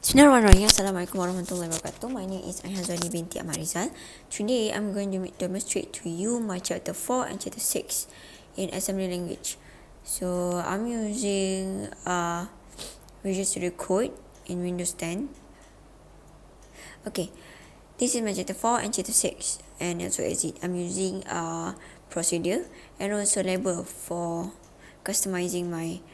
Bismillahirrahmanirrahim. Assalamualaikum warahmatullahi wabarakatuh. My name is Hazwani binti Ahmad Rizal. Today I'm going to demonstrate to you my chapter 4 and chapter 6 in assembly language. So I'm using Visual Studio Code in Windows 10. Okay, this is my chapter 4 and chapter 6, and also as it I'm using procedure and also label for customizing my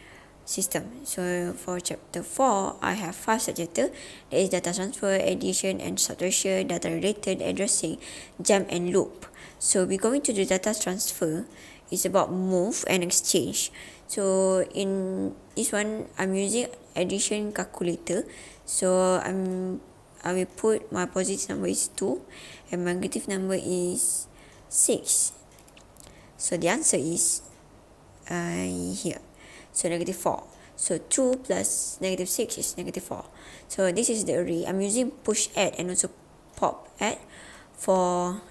system. So for chapter 4, I have 5 subjects. That is data transfer, addition and subtraction, data related, addressing, jump and loop. So we're going to do data transfer. It's about move and exchange. So in this one, I'm using addition calculator. So I will put my positive number is 2 and my negative number is 6. So the answer is here. So negative 4. So 2 plus negative 6 is negative 4. So this is the array. I'm using push add and also pop add for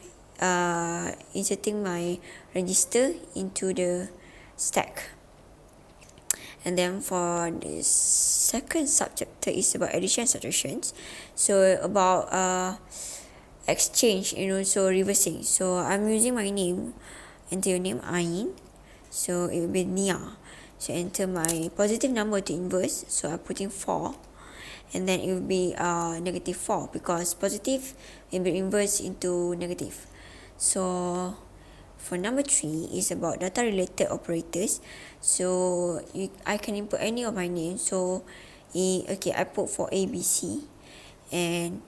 inserting my register into the stack. And then for the second subchapter is about addition and subtractions. So about exchange and also reversing. So I'm using my name, enter your name Ain. So it will be Nia. So enter my positive number to inverse. So I'm putting 4. And then it will be negative 4 because positive will be inverse into negative. So for number 3 is about data related operators. So I can input any of my names. So I put for ABC. And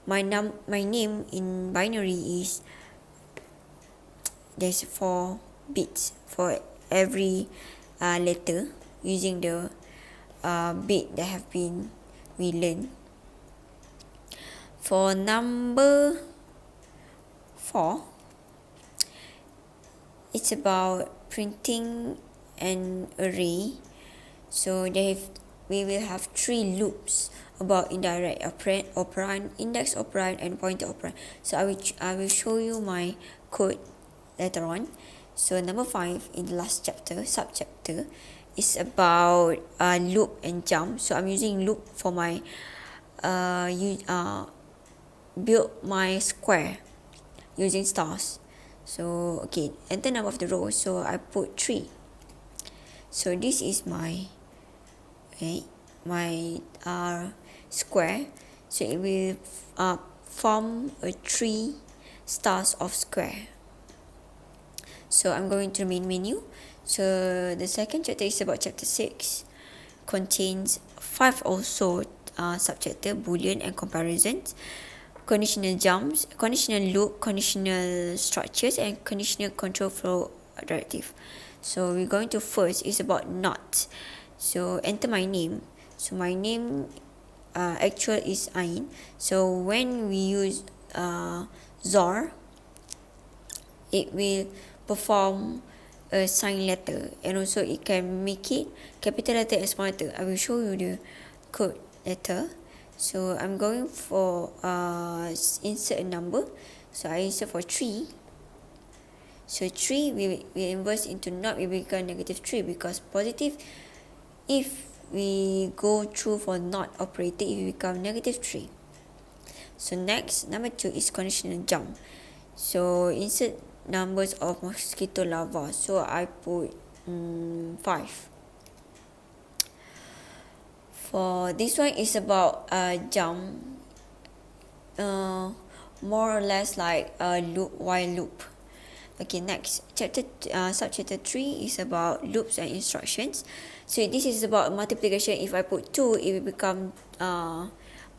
my name in binary is there's 4 bits for every letter using the bit that have been we learned. For number 4, it's about printing an array. So we will have 3 loops about indirect operand, index operand and pointer operand. So I will show you my code later on. So number 5 in the last chapter, subchapter, is about loop and jump. So I'm using loop for my build my square using stars. So okay, enter number of the row. So I put 3. So this is my square. So it will form a 3 stars of square. So I'm going to main menu. So the second chapter is about chapter 6. Contains 5 also subchapter, boolean and comparisons, conditional jumps, conditional loop, conditional structures and conditional control flow directive. So we're going to first is about not. So enter my name. So my name actual is Ain. So when we use Zor, it will perform a sign letter and also it can make it capital letter and small letter. I will show you the code later. So I'm going for insert a number. So I insert for 3. So 3 will inverse into not, will become negative 3 because positive, if we go through for not operator, it will become negative 3. So next, number 2 is conditional jump. So insert numbers of mosquito larvae. So I put 5. For this one is about jump, more or less like a loop while loop. Okay, next subchapter 3 is about loops and instructions. So this is about multiplication. If I put 2, it will become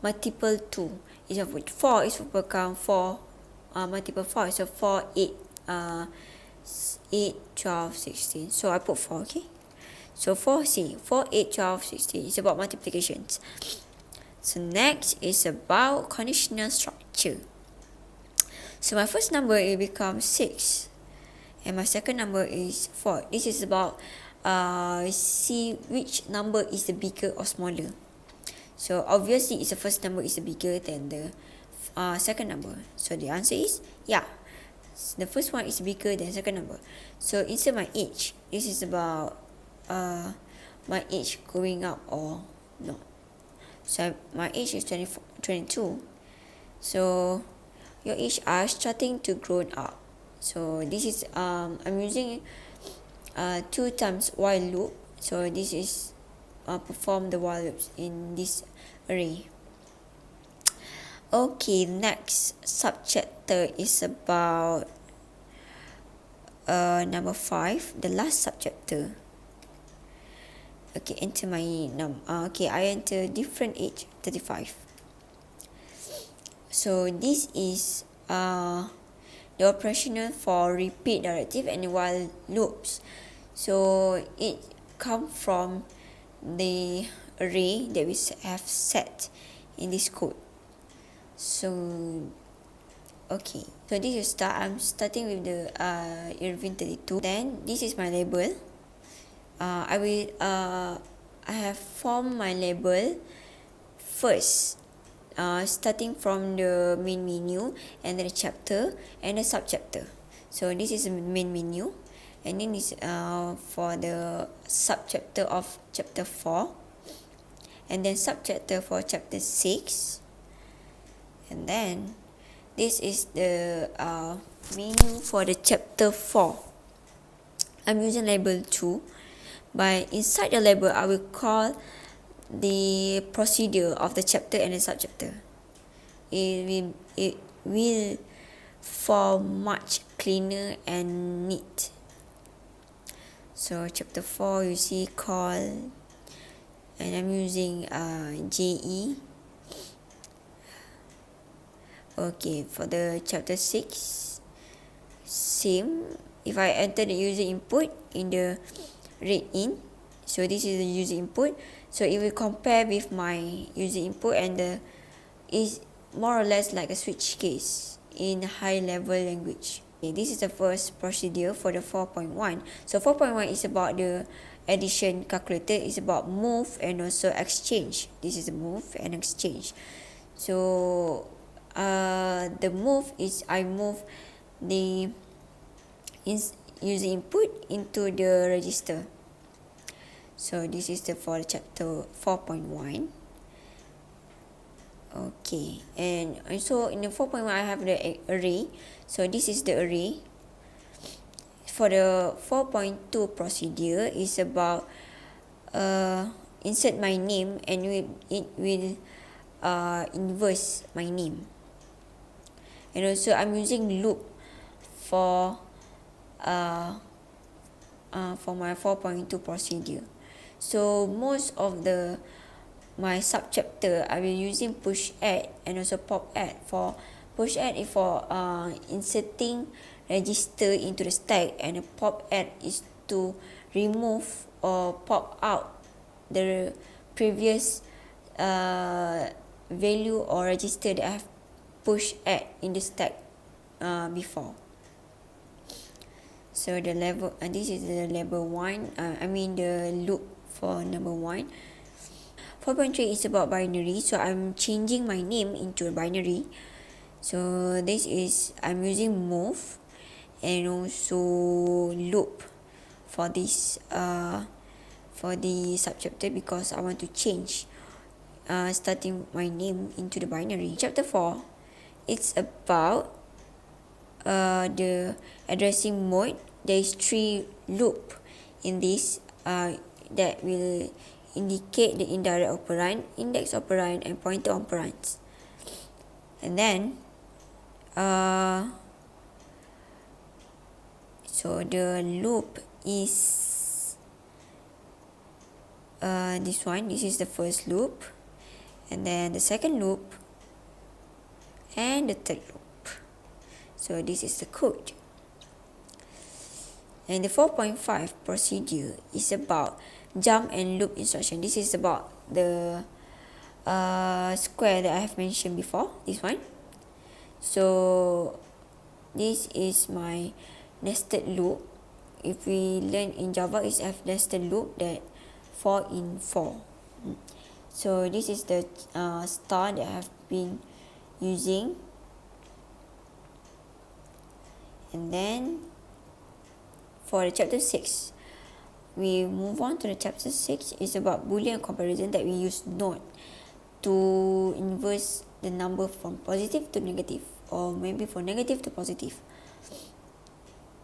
multiple 2. If I put 4, it will become 4 multiple 4. So 4, 8, 12, 16. So I put 4, okay? So 4, 8, 12, 16. It's about multiplications. So next is about conditional structure. So my first number will become 6. And my second number is 4. This is about see which number is the bigger or smaller. So obviously it's the first number is bigger than the second number. So the answer is yeah. The first one is bigger than second number. So insert my age. This is about my age going up or not. So my age is 22. So your age are starting to grow up. So this is I'm using 2 times while loop. So this is perform the while loops in this array. Okay, next subchapter is about number 5, the last subchapter. Okay, enter my okay, I enter different age, 35. So this is the operational for repeat directive and while loops. So it come from the array that we have set in this code. So okay, so this is I'm starting with the Irvin 32. Then this is my label. I have formed my label first, starting from the main menu and then the chapter and the subchapter. So this is the main menu, and then is for the subchapter of chapter 4, and then subchapter for chapter 6, and then this is the menu for the chapter 4. I'm using label 2. But inside the label, I will call the procedure of the chapter and the subchapter. It will form much cleaner and neat. So chapter 4, you see call, and I'm using JE. Okay, for the chapter 6, same. If I enter the user input in the read in, so this is the user input, so it will compare with my user input, and the is more or less like a switch case in high level language. Okay, this is the first procedure for the 4.1. So 4.1 is about the addition calculator, is about move and also exchange. This is the move and exchange. So the move is I move the user input into the register. So this is for the chapter 4.1. Okay, and also in the 4.1 I have the array. So this is the array. For the 4.2 procedure is about insert my name, and it will inverse my name. And also I'm using loop for my 4.2 procedure. So most of my subchapter I will using push add and also pop add. For push add is for inserting register into the stack, and a pop add is to remove or pop out the previous value or register that I have push add in the stack before. So the level, and this is the level 1, the loop for number 1. 4.3 is about binary, so I'm changing my name into a binary. So this is I'm using move and also loop for this for the subchapter, because I want to change starting my name into the binary. Chapter 4, it's about the addressing mode. There is 3 loop in this that will indicate the indirect operand, index operand, and pointer operands. And then so the loop is this one. This is the first loop, and then the second loop, and the third loop. So this is the code. And the 4.5 procedure is about jump and loop instruction. This is about the square that I have mentioned before, this one. So this is my nested loop. If we learn in Java, it's a nested loop that 4 in 4. So this is the star that I have been using. And then for the chapter 6, we move on to the chapter 6. It's about Boolean comparison that we use not to inverse the number from positive to negative, or maybe from negative to positive.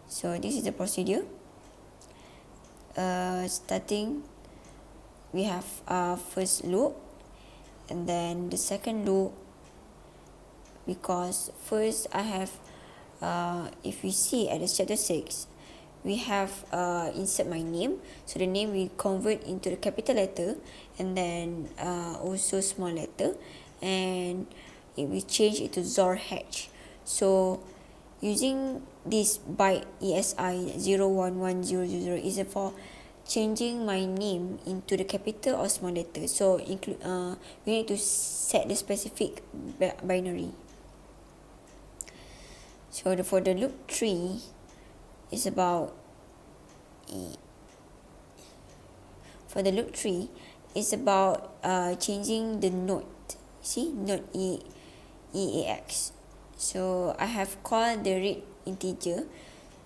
So this is the procedure. Starting, we have our first loop, and then the second loop, because first I have, if we see at the chapter 6, we have insert my name. So the name we convert into the capital letter, and then also small letter, and it will change it to Zor Hatch. So using this byte ESI 01100 is for changing my name into the capital or small letter. So we need to set the specific binary. So for the loop 3 is about changing the node. See, node EAX. So I have called the read integer.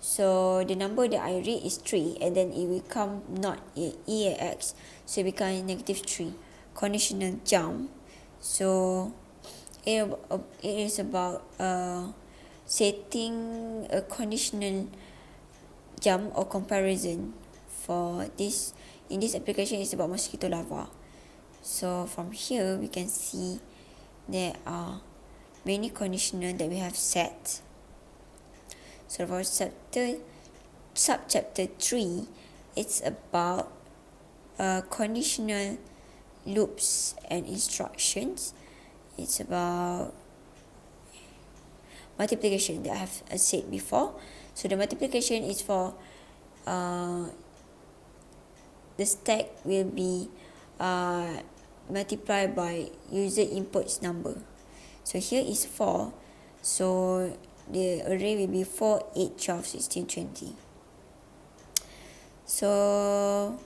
So the number that I read is 3, and then it will become not EAX, so it becomes -3. Conditional jump. So it is about setting a conditional jump or comparison. For this, in this application, is about mosquito larva. So from here we can see there are many conditional that we have set. So for subchapter 3, it's about conditional loops and instructions. It's about multiplication that I have said before. So the multiplication is for the stack will be multiplied by user inputs number. So here is 4. So the array will be 4, 8, 12, 16, 20. So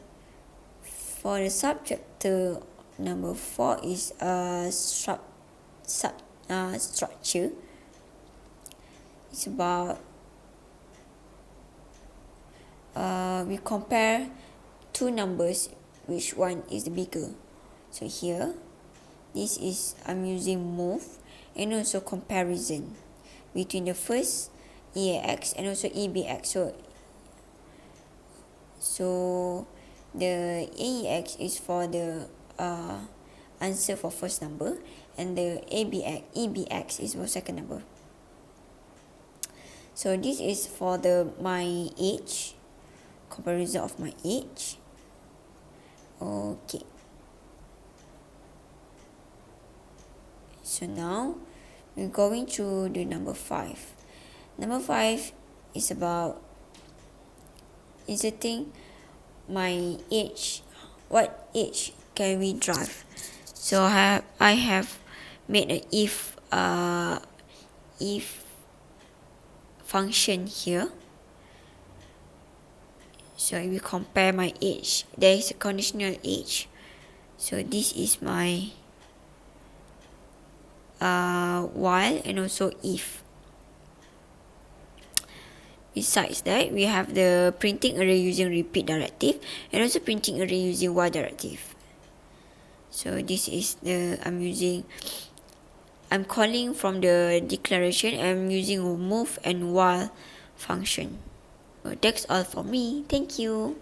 for the subchapter number 4 is structure. It's about we compare two numbers, which one is the bigger. So here, this is, I'm using move, and also comparison between the first EAX and also EBX. So the AEX is for the answer for first number, and the EBX is for second number. So this is for my age, comparison of my age. Okay. So now we're going through the number 5. Number 5 is about inserting my age. What age can we drive? So I have made an if function here. So if we compare my age, there is a conditional age. So this is my while and also if. Besides that, we have the printing array using repeat directive, and also printing array using while directive. So this is I'm calling from the declaration. I'm using move and while function. So that's all for me. Thank you.